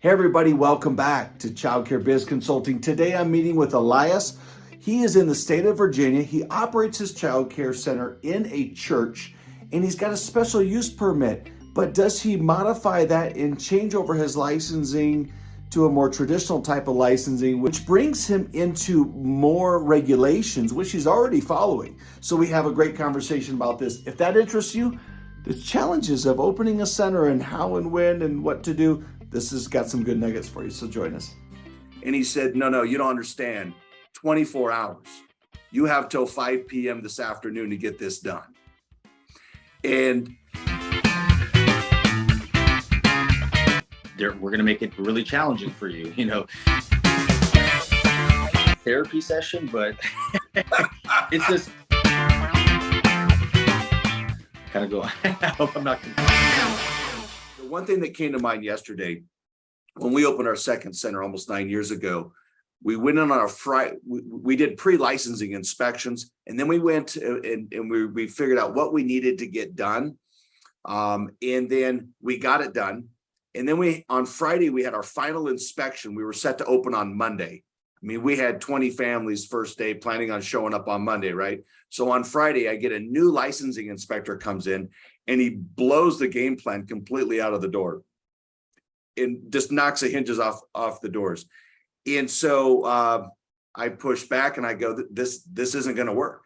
Hey everybody, welcome back to Childcare Biz Consulting. Today I'm meeting with Elias. He is in the state of Virginia. He operates his childcare center in a church and he's got a special use permit. But does he modify that and change over his licensing to a more traditional type of licensing, which brings him into more regulations, which he's already following? So we have a great conversation about this. If that interests you, the challenges of opening a center and how and when and what to do, this has got some good nuggets for you, so join us. And he said, no, you don't understand. 24 hours. You have till 5 p.m. this afternoon to get this done. And we're going to make it really challenging for you, therapy session, but it's just kind of go, I hope I'm not. The one thing that came to mind yesterday, when we opened our second center almost 9 years ago, we went in on a Friday, we did pre-licensing inspections, and then we went and we figured out what we needed to get done. And then we got it done. And then on Friday, we had our final inspection. We were set to open on Monday. I mean, we had 20 families first day planning on showing up on Monday, right? So on Friday, I get a new licensing inspector comes in and he blows the game plan completely out of the door and just knocks the hinges off the doors. And so I push back and I go, this isn't going to work.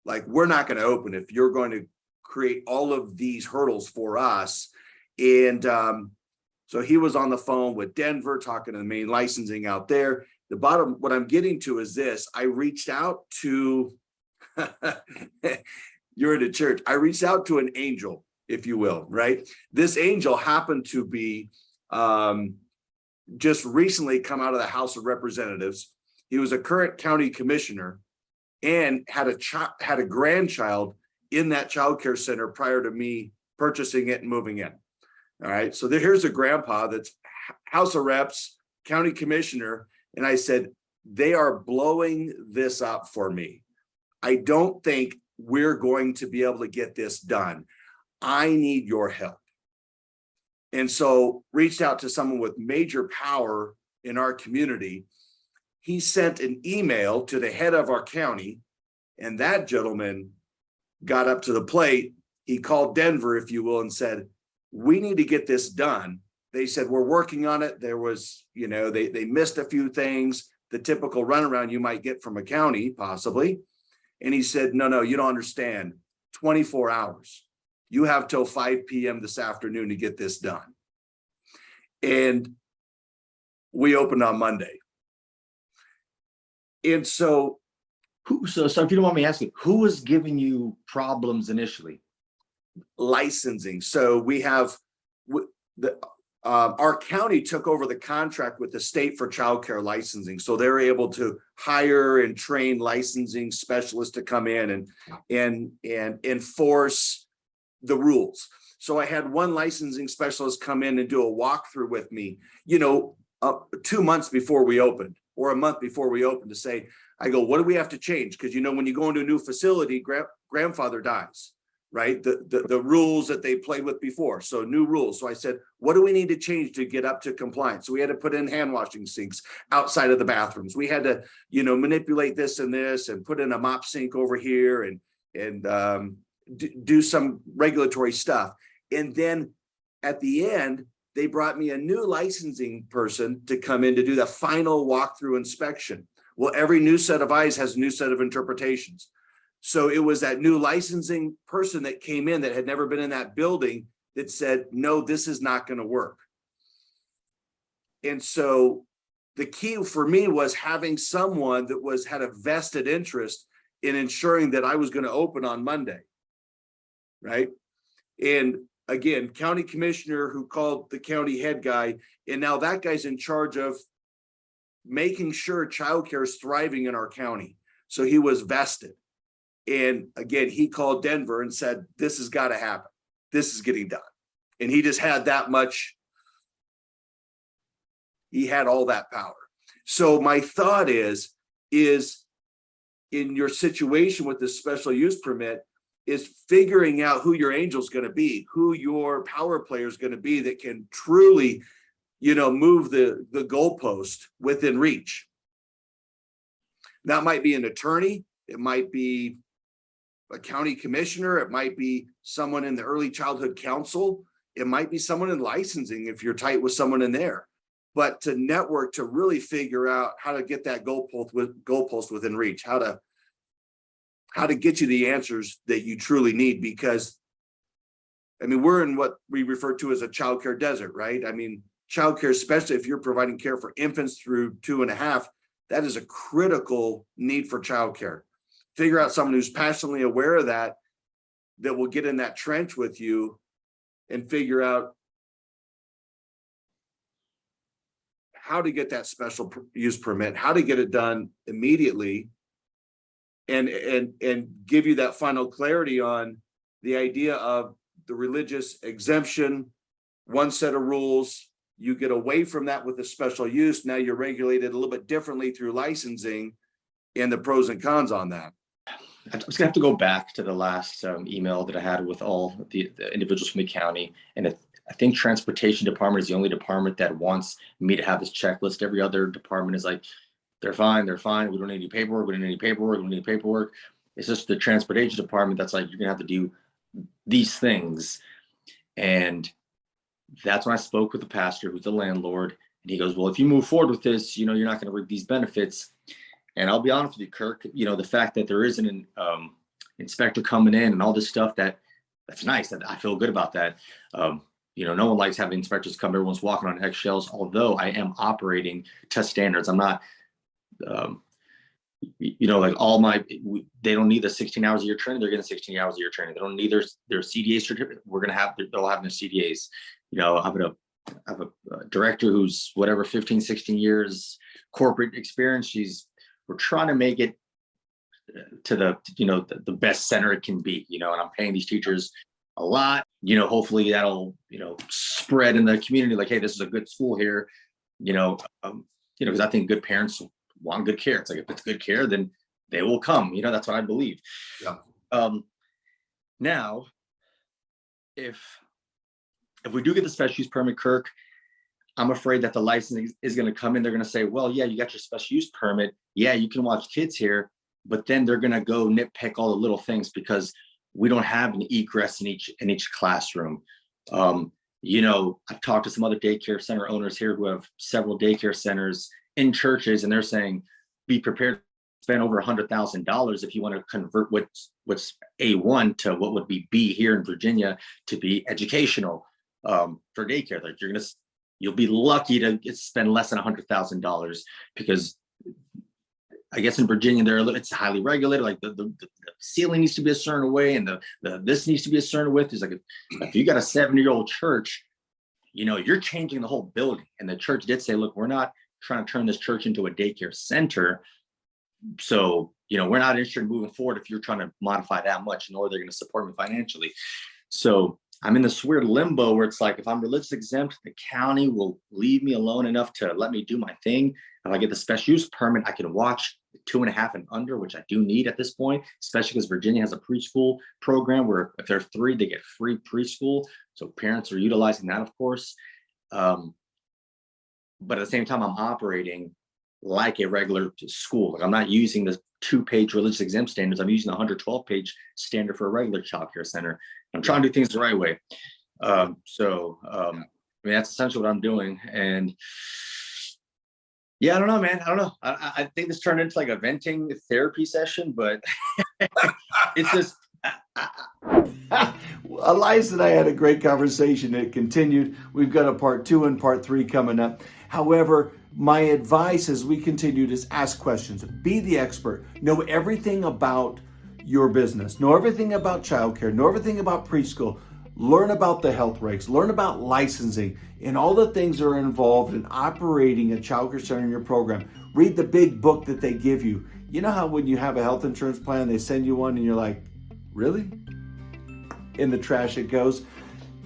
Like, we're not going to open if you're going to create all of these hurdles for us. And so he was on the phone with Denver, talking to the main licensing out there. The bottom, what I'm getting to is this. I reached out to, you're in a church. I reached out to an angel, if you will, right? This angel happened to be just recently come out of the House of Representatives. He was a current county commissioner and had a grandchild in that childcare center prior to me purchasing it and moving in. All right. So here's a grandpa that's House of Reps, county commissioner. And I said, they are blowing this up for me. I don't think we're going to be able to get this done. I need your help. And so reached out to someone with major power in our community. He sent an email to the head of our county, and that gentleman got up to the plate. He called Denver, if you will, and said, we need to get this done. They said, we're working on it. There was, they missed a few things, the typical runaround you might get from a county, possibly. And he said, no, you don't understand. 24 hours. You have till 5 p.m. this afternoon to get this done. And we opened on Monday. And so So if you don't want me asking, who was giving you problems initially? Licensing. So we have our county took over the contract with the state for childcare licensing. So they're able to hire and train licensing specialists to come in and enforce the rules. So I had one licensing specialist come in and do a walkthrough with me, 2 months before we opened, or a month before we opened, to say, I go, what do we have to change? Because, when you go into a new facility, grandfather dies, right? The rules that they played with before. So new rules. So I said, what do we need to change to get up to compliance? So we had to put in hand washing sinks outside of the bathrooms. We had to, manipulate this and put in a mop sink over here and do some regulatory stuff. And then at the end, they brought me a new licensing person to come in to do the final walkthrough inspection. Well, every new set of eyes has a new set of interpretations. So it was that new licensing person that came in that had never been in that building that said, no, this is not going to work. And so the key for me was having someone that had a vested interest in ensuring that I was going to open on Monday. Right. And again, county commissioner who called the county head guy, and now that guy's in charge of making sure childcare is thriving in our county. So he was vested. And again, he called Denver and said, this has got to happen. This is getting done. And he just had that much. He had all that power. So my thought is in your situation with this special use permit, is figuring out who your angel's going to be, who your power player is going to be that can truly move the goalpost within reach. That might be an attorney. It might be a county commissioner. It might be someone in the early childhood council. It might be someone in licensing if you're tight with someone in there. But to network, to really figure out how to get that goalpost within reach, how to get you the answers that you truly need. Because we're in what we refer to as a childcare desert, right? Childcare, especially if you're providing care for infants through 2.5, that is a critical need for childcare. Figure out someone who's passionately aware of that will get in that trench with you and figure out how to get that special use permit, how to get it done immediately, and give you that final clarity on the idea of the religious exemption, one set of rules. You get away from that with the special use. Now you're regulated a little bit differently through licensing, and the pros and cons on that. I was gonna have to go back to the last email that I had with all the individuals from the county, and I think transportation department is the only department that wants me to have this checklist. Every other department is like, they're fine. We don't need any paperwork. We don't need any paperwork. We don't need paperwork. It's just the transportation department that's like, you're gonna have to do these things. And that's when I spoke with the pastor, who's the landlord, and he goes, well, if you move forward with this, you're not going to reap these benefits. And I'll be honest with you, Kirk, the fact that there isn't an inspector coming in and all this stuff, that's nice. That I feel good about that. No one likes having inspectors come. Everyone's walking on eggshells, although I am operating to standards. I'm not, they don't need the 16 hours a year training. They're getting 16 hours a year training. They don't need their CDA certificate. They'll have their CDAs. I have a director who's 15, 16 years corporate experience. We're trying to make it to the best center it can be, and I'm paying these teachers a lot, hopefully that'll, spread in the community. Like, hey, this is a good school here, because I think good parents want good care. It's like, if it's good care, then they will come, that's what I believe. Yeah. Now, if we do get the special use permit, Kirk, I'm afraid that the licensing is going to come in. They're going to say, well, yeah, you got your special use permit. Yeah, you can watch kids here, but then they're going to go nitpick all the little things because we don't have an egress in each classroom. I've talked to some other daycare center owners here who have several daycare centers in churches, and they're saying, be prepared to spend over $100,000 if you want to convert what's A1 to what would be B here in Virginia to be educational for daycare. Like, you'll be lucky to spend less than $100,000 because I guess in Virginia it's highly regulated. Like the ceiling needs to be a certain way, and the this needs to be a certain width. It's like, if you got a 70-year-old church, you're changing the whole building. And the church did say, look, we're not trying to turn this church into a daycare center. So, we're not interested in moving forward if you're trying to modify that much, nor they're going to support me financially. So I'm in this weird limbo where it's like, if I'm religious exempt, the county will leave me alone enough to let me do my thing. If I get the special use permit, I can watch 2.5 and under, which I do need at this point, especially because Virginia has a preschool program where if they're 3, they get free preschool. So parents are utilizing that, of course. But at the same time, I'm operating like a regular school. Like, I'm not using the 2-page religious exempt standards. I'm using the 112-page standard for a regular child care center. I'm trying to do things the right way. That's essentially what I'm doing. And yeah, I don't know, man. I don't know. I think this turned into like a venting therapy session, but it's just. Elias and I had a great conversation. It continued. We've got a part 2 and part 3 coming up. However, my advice as we continue is ask questions. Be the expert. Know everything about your business. Know everything about childcare. Know everything about preschool. Learn about the health regs. Learn about licensing and all the things that are involved in operating a childcare center in your program. Read the big book that they give you. You know how when you have a health insurance plan, they send you one and you're like, really? In the trash it goes.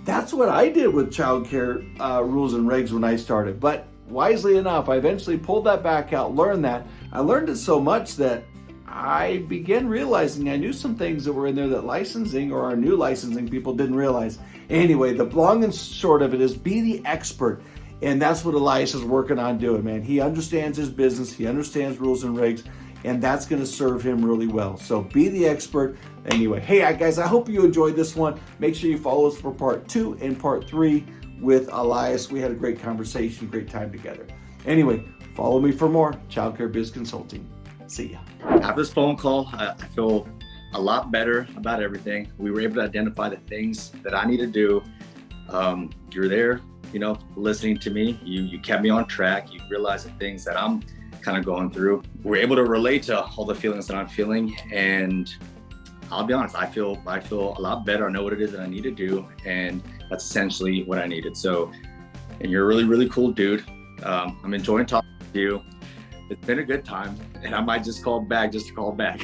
That's what I did with childcare rules and regs when I started. But wisely enough, I eventually pulled that back out, learned that. I learned it so much that I began realizing I knew some things that were in there that licensing or our new licensing people didn't realize. Anyway, the long and short of it is be the expert And that's what Elias is working on doing, man. He understands his business, he understands rules and regs, and that's going to serve him really well. So be the expert. Anyway, hey guys, I hope you enjoyed this one. Make sure you follow us for part 2 and part 3 with Elias. We had a great conversation, great time together. Anyway, follow me for more Childcare Biz Consulting. See ya. After this phone call, I feel a lot better about everything. We were able to identify the things that I need to do. You're there, listening to me. You kept me on track. You realized the things that I'm kind of going through. We're able to relate to all the feelings that I'm feeling. And I'll be honest, I feel a lot better. I know what it is that I need to do. And that's essentially what I needed. So, and you're a really, really cool dude. I'm enjoying talking to you. It's been a good time, and I might just call back just to call back.